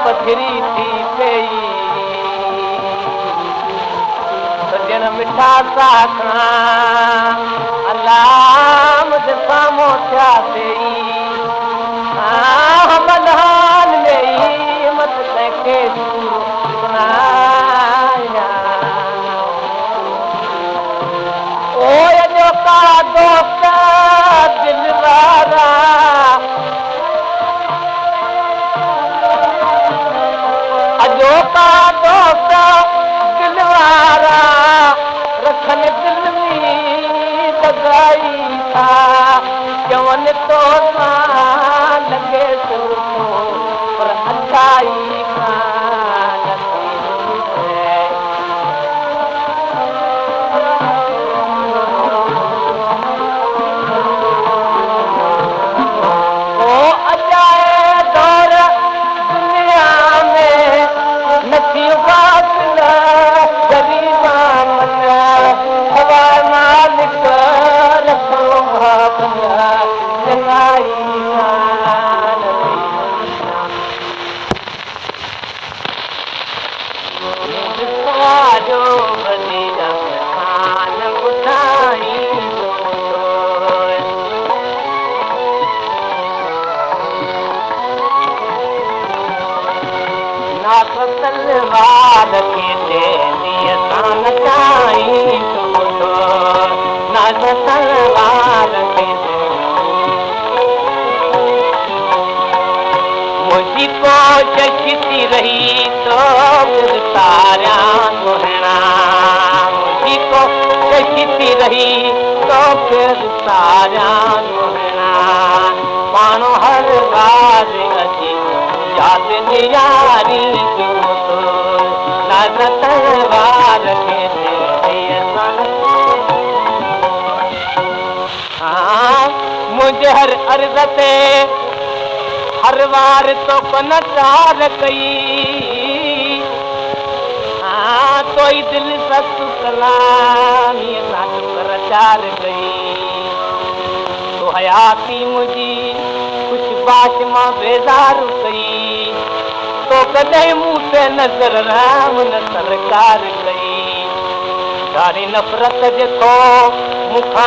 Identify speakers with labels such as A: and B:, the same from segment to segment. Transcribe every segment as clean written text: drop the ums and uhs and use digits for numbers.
A: पथरी थी पई सजन मिठा साखा अल्लाह मुझे सामो थिया पई मदान में मत तंहिंखे सुनाया ओ अॼो का दोस्त दिल वारा रखन दिल में दगाई था जवन तो लगे सुनो पर अच्छाई ओ अजाए दौर दुनिया में नथी तलवार के तेरी सान चाही ना तलवार के मुझी कोशिश रही तो तारा सुहना मुझी कोशिश रही तो फिर तारा सुहना मानो हर बार अची याद यारी तलवार के मुझे हर अर्ज ते हर बार तो पनचार कई तो दिल सस कलामी प्रचार गई तो हयाती मुझी कुछ बात मां बेजार कई तो कदे मुंह से नजर राम न सरकार कई सारी नफरत जेको मुखा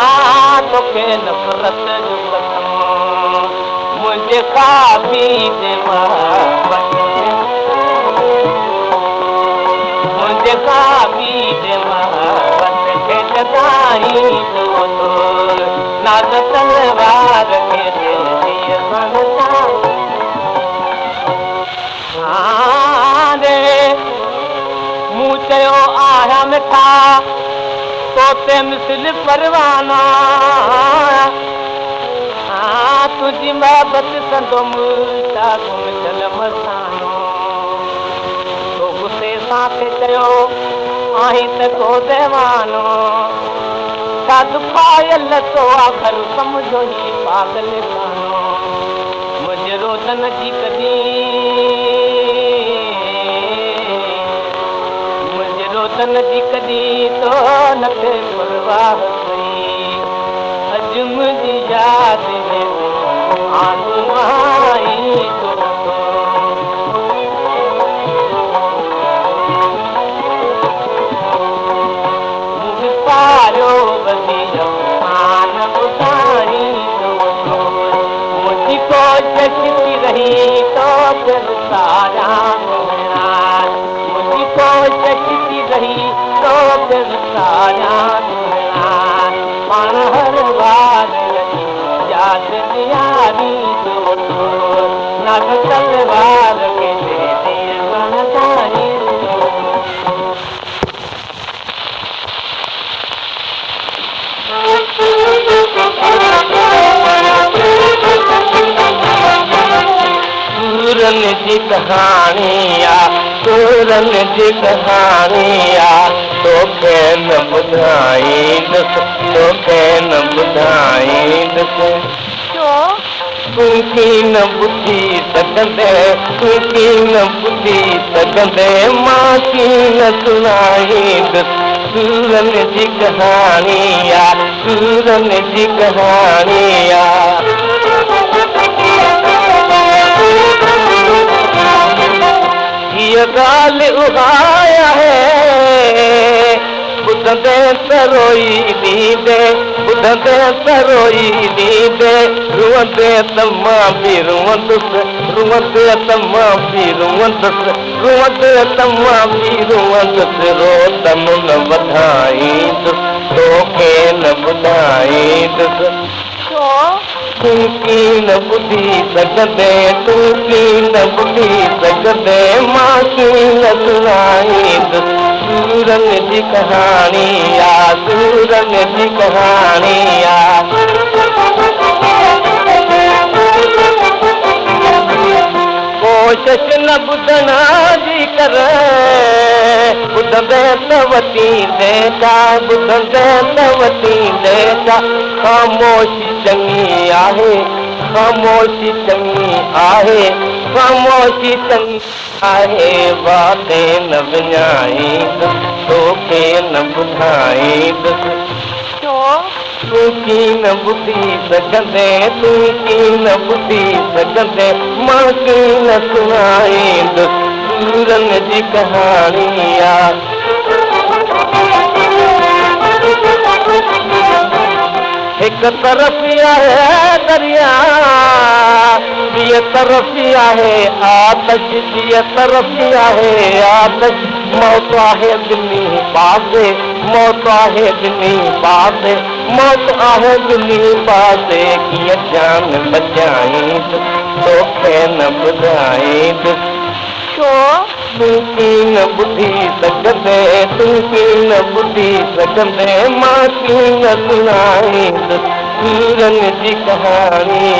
A: तो के नफरत जो कसम मुझे काबी दे मुझे काबी दे के जगाई तो ना तलवार के दे बनता मुँह चयो आया मिठा तोते मिसल परवाना तुझी मोहबत कंदुम छा गुम मसानो तो गुस्से सां खे चयो आहीं त को देवानो छा दुखायल तो आखिर सम्झो ही पागल कानो मुंहिंजे रोज़न जी रोज़न जी कॾहिं तो न थे परवाह कई अॼु मुंहिंजी यादि में आज़माई मुंहिंजो पारियो वधी आया सुना पाण हर बार याद दियारी जो नग तलवार के दे दिए बनदाई सूरन जी कहानी सूरन जी कहानी तोखे न ॿुधाईंदुसि तोखे न ॿुधाईंदुसि तूं की न ॿुधी सघंदे तूं की न ॿुधी सघंदे मां की न सुञाणींदुसि सूरन जी कहानी सूरन जी कहानी ये ॻाल्हि उहाया है ॿुधंदे त रोई ॾींदे ॿुधंदे त रोई ॾींदे रुअंदे त मां बि रुअंदुसि रुअंदे त मां बि रुअंदुसि रुअंदे त मां बि रुअंदुसि रोदम न वधाईंदुसि तोखे न ॿुधाईंदुसि तूं की न ॿुधी सघंदे तूं की न ॿुधी सघंदे मां की न सुञाणींदुसि सूरन जी कहानी सूरन जी कहानी कोशिश न ॿुधण जी कर ॿुधंदे त वतींदे छा ॿुधंदे त वतींदे छा ख़ामोशी चङी आहे ख़ामोशी चङी आहे ख़ामोशी चङी आहे वाते न विञाईंदुसि तोखे न ॿुधाईंदुसि तूं की न ॿुधी सघंदे तूं की न ॿुधी सघंदे मां की न सुञाणींदुसि सूरन जी कहानी हिक तरफ़ आहे दरिया ॿिए तरफ़ आहे आतश ॿिए तरफ़ आहे आतश मौत आहे ॿिन्ही पासे मौत आहे ॿिन्ही पासे मौत आहे ॿिन्ही पासे कीअं जान बचाईंदुसि तोखे न ॿुधाईंदुसि तूं की न ॿुधी सघंदे तूं की न ॿुधी सघंदे मां की न सुञाणींदुसि सूरन जी कहानी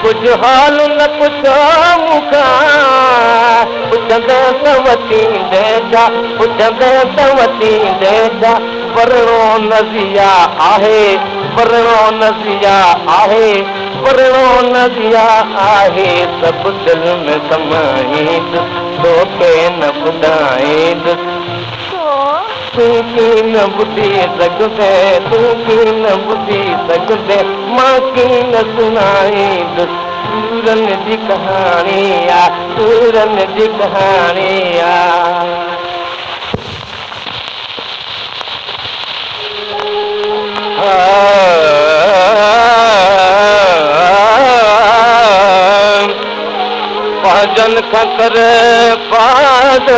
A: कुझु हाल न पुछो मूंखां पुछंदे त वतींदे छा पुछंदे त वतींदे छा वरणो नज़िया आहे वरणो नज़िया आहे वरणो नज़िया आहे सभु दिलि में समाईंदुसि तोखे न ॿुधाईंदुसि तूं की न ॿुधी सघंदे तूं की न ॿुधी सघंदे मां की न सुञाणींदुसि सूरन जी कहानी सूरन जी कहानी पाजन खां करे पाद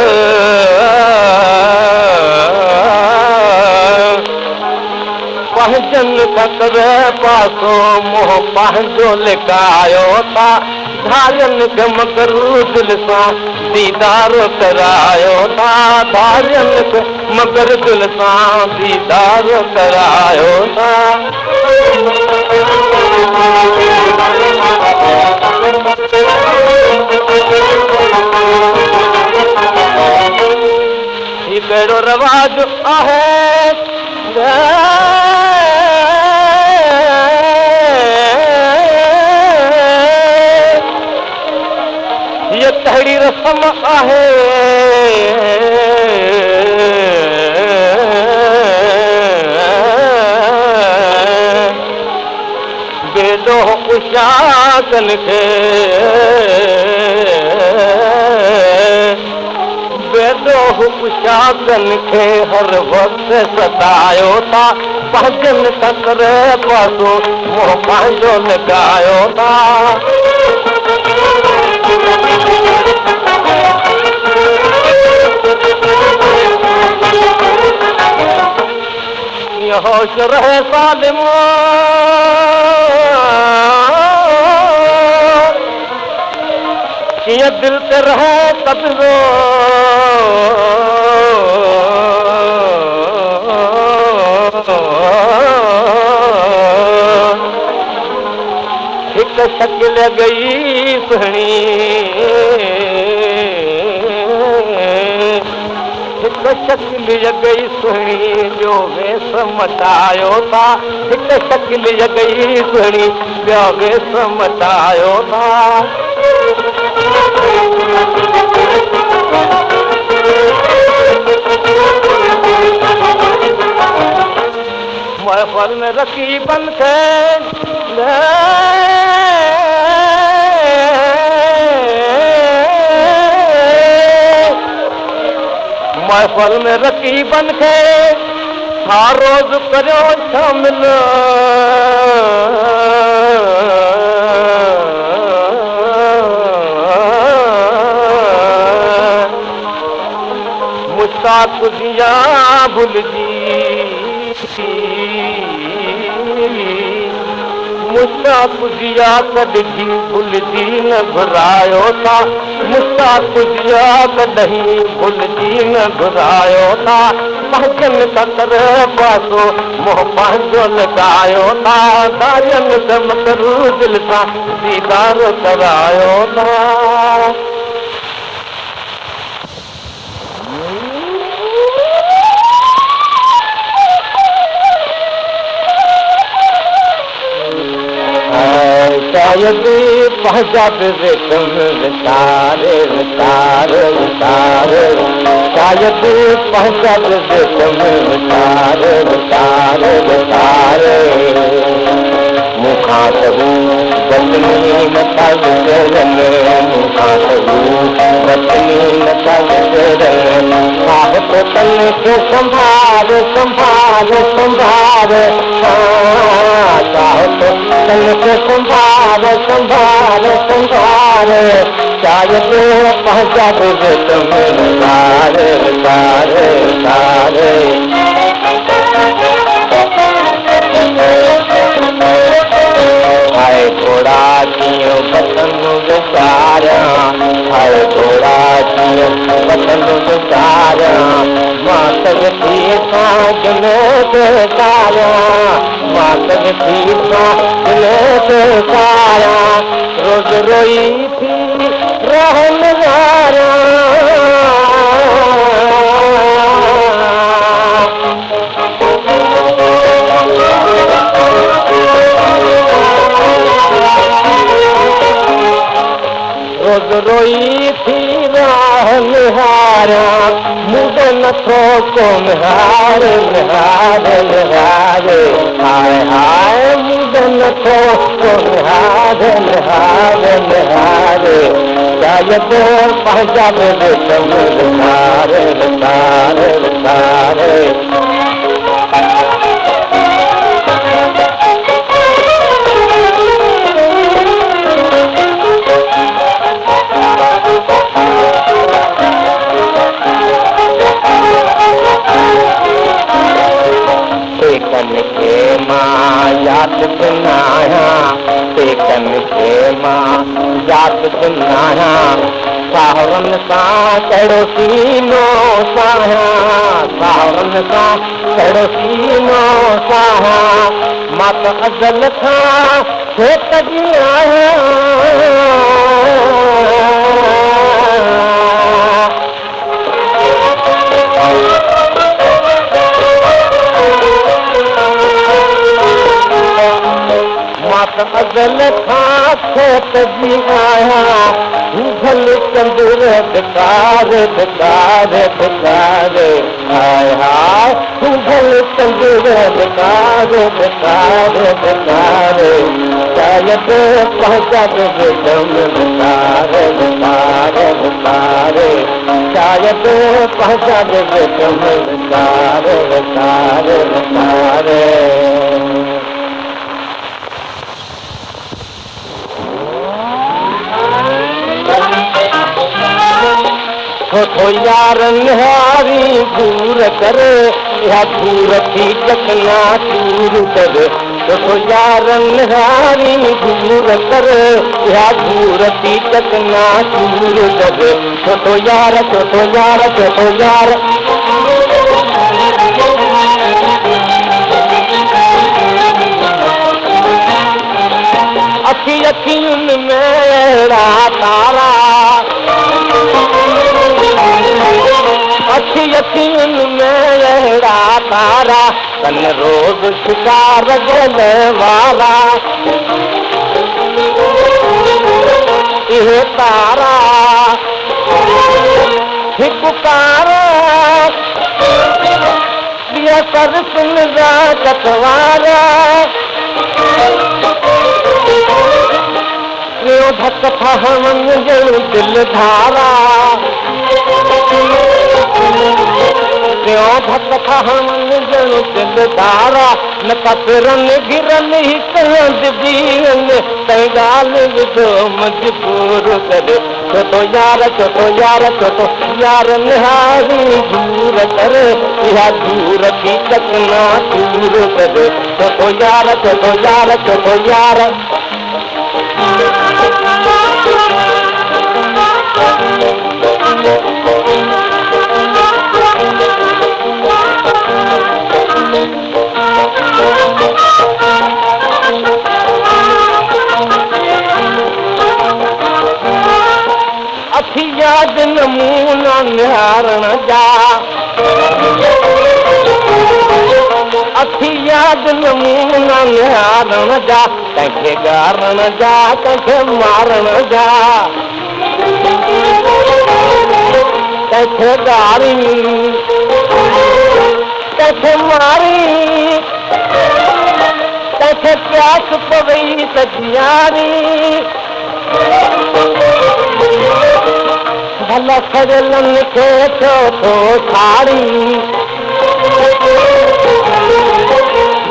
A: पंहिंजन खां करे पासो मोह पंहिंजो लिकायो था धारियनि खे मगरू दिलि सां दीदार करायो था धारियनि खे मगर दिलि सां दीदार करायो था ही कहिड़ो रवाज आहे ये कहिड़ी रस्म आहे बेदो उशाकन खे बेदो उशाकन खे हर वक़्त सतायो था पंहिंजनि खां करे पासो मोह पंहिंजो लिकायो था होश रहे सालिम कीअं दिल ते रहे कब्ज़ो हिक शकिल गई सुहिणी हिक शकिल गई सुहिणी ॿियो वेस मटायो था हिक शकिल गई सुहिणी ॿियो वेस मटायो था महफ़ल में रकीबन खे महफ़ल में रकीबन खे हर रोज़ करियो शामिल मुश्ताक़ दिया भुलिजी मुश्ताक़ दिया कॾहिं भुलिजी न घुरायो था मुश्ताक़ दिया कॾहिं भुलिजी न घुरायो था पंहिंजनि कतर पासो मोह पंहिंजो लॻायो था दारियनि खे मकरू दिल सां दीदार करायो था शायद पंहिंजा बि विसारे विसारे विसारे शायद पंहिंजा बि विसारे विसारे विसारे मूंखां त हू वतनी नथा गुज़रनि मूंखां त हू वतनी नथा गुज़रनि साहिब तन खे संभाल संभाल संभाल साहिब तन खे संभाल संभाल संभाल शायद पंहिंजा बि विसारे विसारे विसारे हाय घोड़ा कीअं वतन विसारियां हाय घोड़ा कीअं वतन विसारियां मां त थी सां दिल ते सारियां मां त थी सां दिल ते सारियां रोज़ रोई थी रहन रोज़ रोई थी राह निहारियां मुंहिंजो नथो को निहार निहार निहारे हाय हाय मुंहिंजो नथो को निहार निहार निहारे शायद पंहिंजा बि विसारे विसारे विसारे याद सुनाया पेकन खे मां याद सुनाया साहुरनि सां कहिड़ो सीनो साहियां साहुरनि सां कहिड़ो सीनो साहियां मां त अज़ल खां खेत जी आहियां अज़ल खां खेत जी आहियां भल चंदुर धिकार धिकार धिकार हाय हाय भल चंदुर धिकार धिकार धिकार शायद पंहिंजा बि विसार विसार विसारे शायद पंहिंजा बि विसार विसार विसारे छो यार निहारी दूर करे या दूर थी चकना चूर करे छो यार निहारी दूर करे या दूर थी चकना चूर करे छो यार छो यार छो यार अखी अखियुनि में तारा अखी अखियुनि में तारा कन रोज़ शिकार गले वारा इहे तारा हिकु तारा ॿिया सर सुन जा कटवारा धक ठहण जो दिल धारा धक ठहण जो दिल धारा न कपरनि गिरनि हिकु हंधि बीहनि तंहिं ॻाल्हि विझो मजबूर करे छो यार छो यार छो यार निहारी दूर करे इहा दूर थी चकना दूर करे छो यार छो यार छो यार अखी याद नमूना निहारण जा अखी याद नमूना निहारण जा कंहिंखे ॻारण जा कंहिंखे मारण जा कंहिंखे ॻारी कंहिंखे मारी कंहिंखे प्यास पवई त जियारी भला सजलनि खे छो थो छाड़ी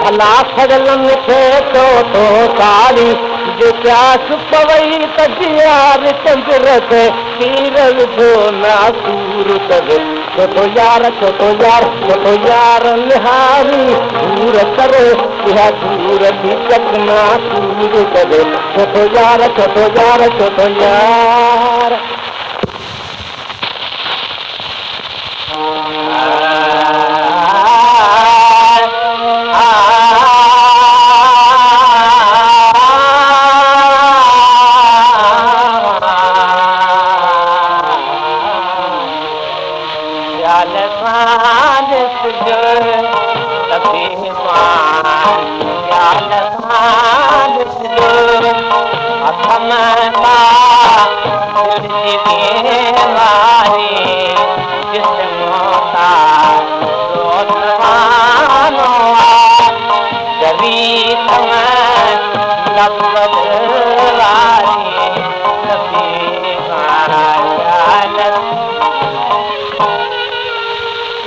A: भला सजलनि खे छो थो छाड़ी जो प्यास पवई त जियार चंद्र ते खीर विझो नासूर करे छो यार छो यार निहारी दूर करे इहा दूर थी चकना सूर करे छो यार छो यार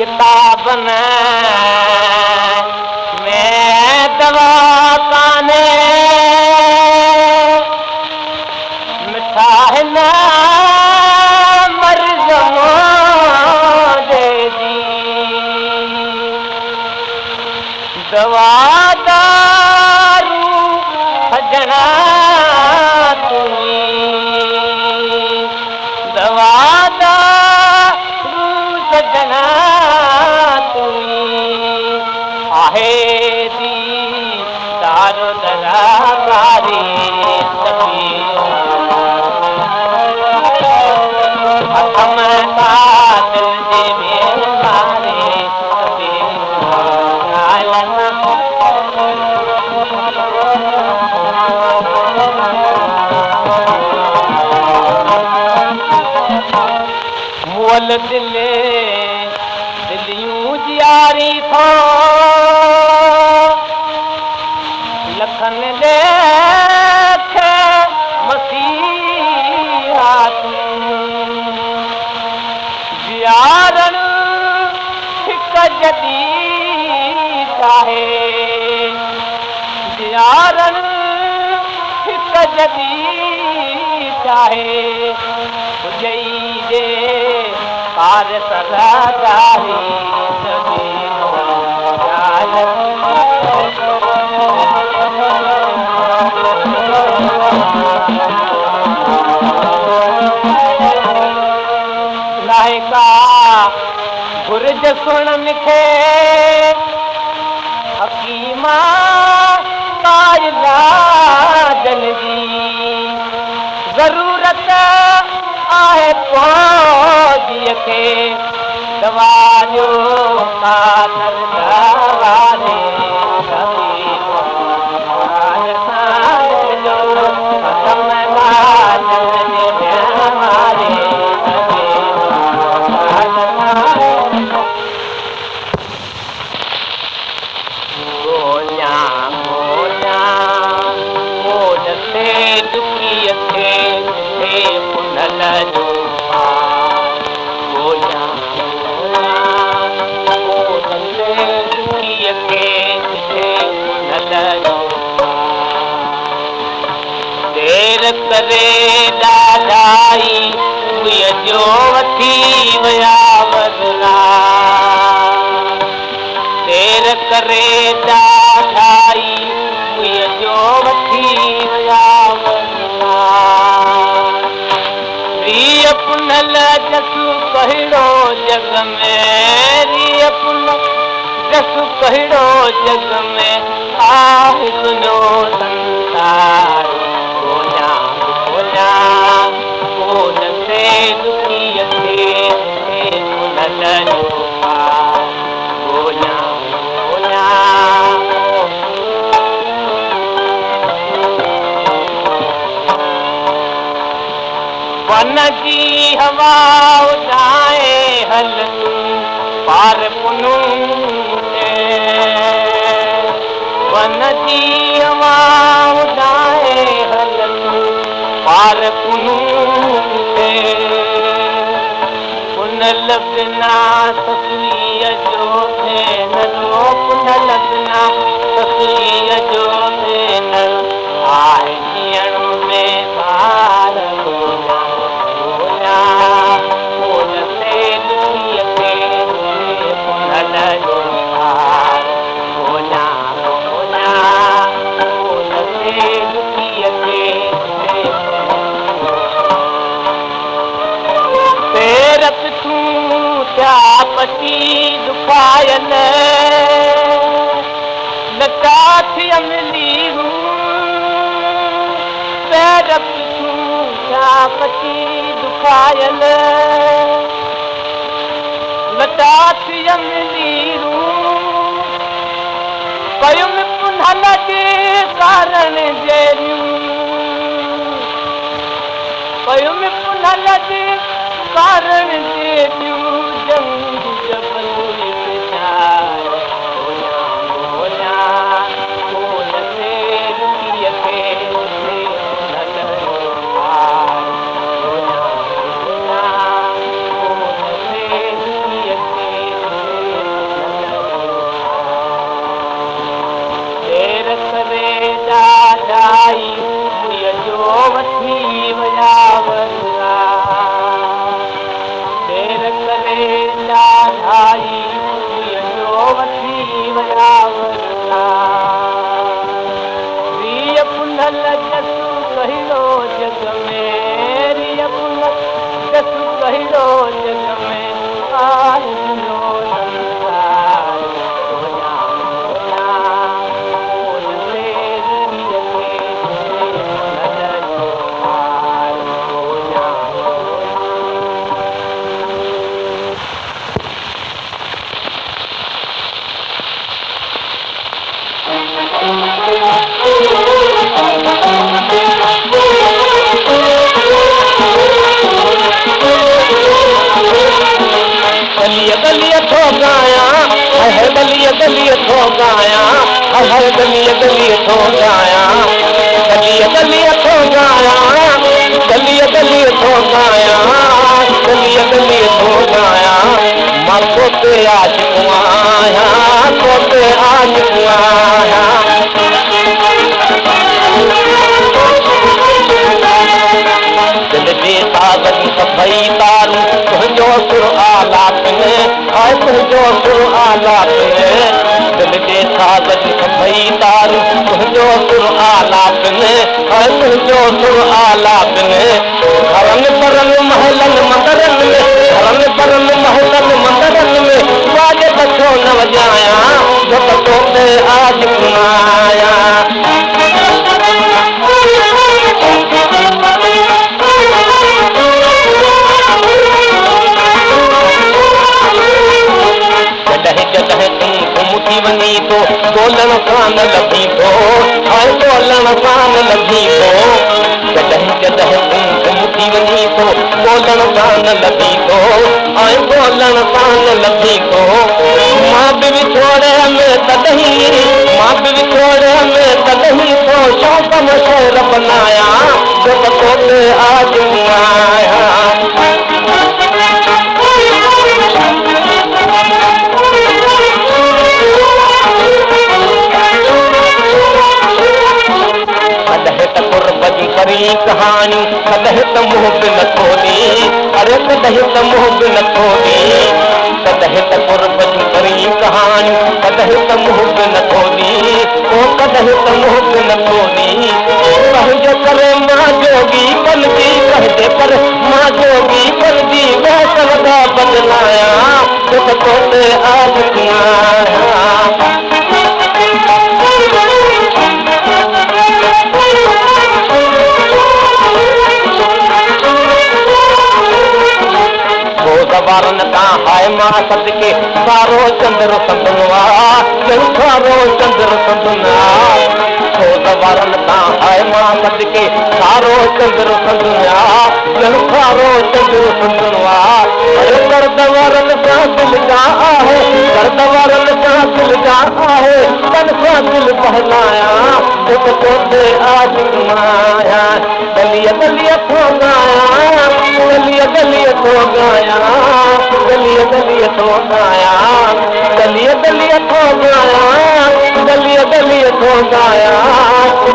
A: किताबन में दवा काने मिठा हिन मर्ज़ दे दी दवा दारू सजना दवा दारू सजना आहे दी दारू दरारी मुअल दिलियूं जियारी थो लखनि लेख मसीहा जियारण हिकु जदी चाहे जियारण हिकु जदी चाहे तुझई जे पार सरादारी जमीनो लाइका गुरज सुन मिखे हकीमा जन जी ज़रूरत आहे फौजीअ खे दवा जो करे ॾाढाई जो वठी विया वरना देर करे ॾाढाई जो वठी विया वरना रीअ पुनल जसु कहिड़ो जग में रीअ पुनल जसु कहिड़ो जग में आहे तुंहिंजो संसार वन जी हवा उॾाए हल पार पुनू वन जी हवा उॾाए हल पार पुनू पुनल बिना ससुईअ जो भेनरो पुनल बिना ससुईअ जो भेनर आहे ॾियण में ॿार पटी दुखायल लकाथी अमली पैरप पटी दुखायल लकाथी अमली पयुम पुनल जे कारण जहिड़ियूं पयुम पुनल जे कारण जहिड़ियूं वठी विया वरना देर करे ॾाढाई जो वठी विया वरना रीअ पुनल जसु कहिड़ो जग में रीअ पुनल जसु कहिड़ो जग में आहे तुंहिंजो संसार गलिय थो गाया गलिय थो गाया गलिय थो गाया गलिय थो गाया गलिय थो गाया गलिय थो गाया मां कोते आशिक़ आहियां कोते आशिक़ आहियां दिल में ताज़ी सभई तारूं तुंहिंजो सुर आलाप में हाय तुझो सुर आलाप में दिल के साज़ सभई तार तुझो सुर आलाप में हाय तुझो सुर आलाप में घरन परन महलन मंदरन में घरन परन महलन मंदरन में बाजे बचो न वजाया जो तोते आज सुनाया जॾहिं तूं मुठी वञी थो ॻोल्हण सां न लभी थो हाय ॻोल्हण सां न लभी थो जॾहिं तूं मुठी वञी थो ॻोल्हण सां न लभी थो हाय ॻोल्हण सां न लभी थो मां बि विछोड़े में तॾहिं मां बि विछोड़े में तॾहिं थो शौक़ में शेर बनाया जो तोते आज आया करी कहानी कदहिं त मुंह बि नथो ॾे अरे कदहिं त मुंह बि नथो ॾे कदहिं त कुर्ब जूं करी कहानी कदहिं त मुंह बि नथो ॾे ओ कदहिं त मुंह बि नथो ॾे पंहिंजे करे मां जोगी बणजी पंहिंजे करे मां जोगी बणजी वहत वॾा बदलाया जो तोते आज सुनाया वारन का हाय मां सदके सारो चंद्र संदनवा सारो चंद्र संदना वारन का हाय मां सदके सारो चंद्र संदना सारो चंद्र संदनवा दर्द वारन का दिल जा आहे दर्द वारन का दिल जा आहे तन सा दिल बहलाया तो तोते आज सुनाया गलिया गलिया थो गाया गलिया गलिया थो गाया गलिया गलिया थो गाया गलिया गलिया थो गाया गलिया गलिया थो गाया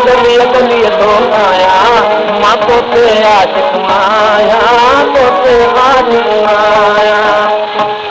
A: गलिया गलिया थो गाया मां तोते आज सुनाया तोते आज सुनाया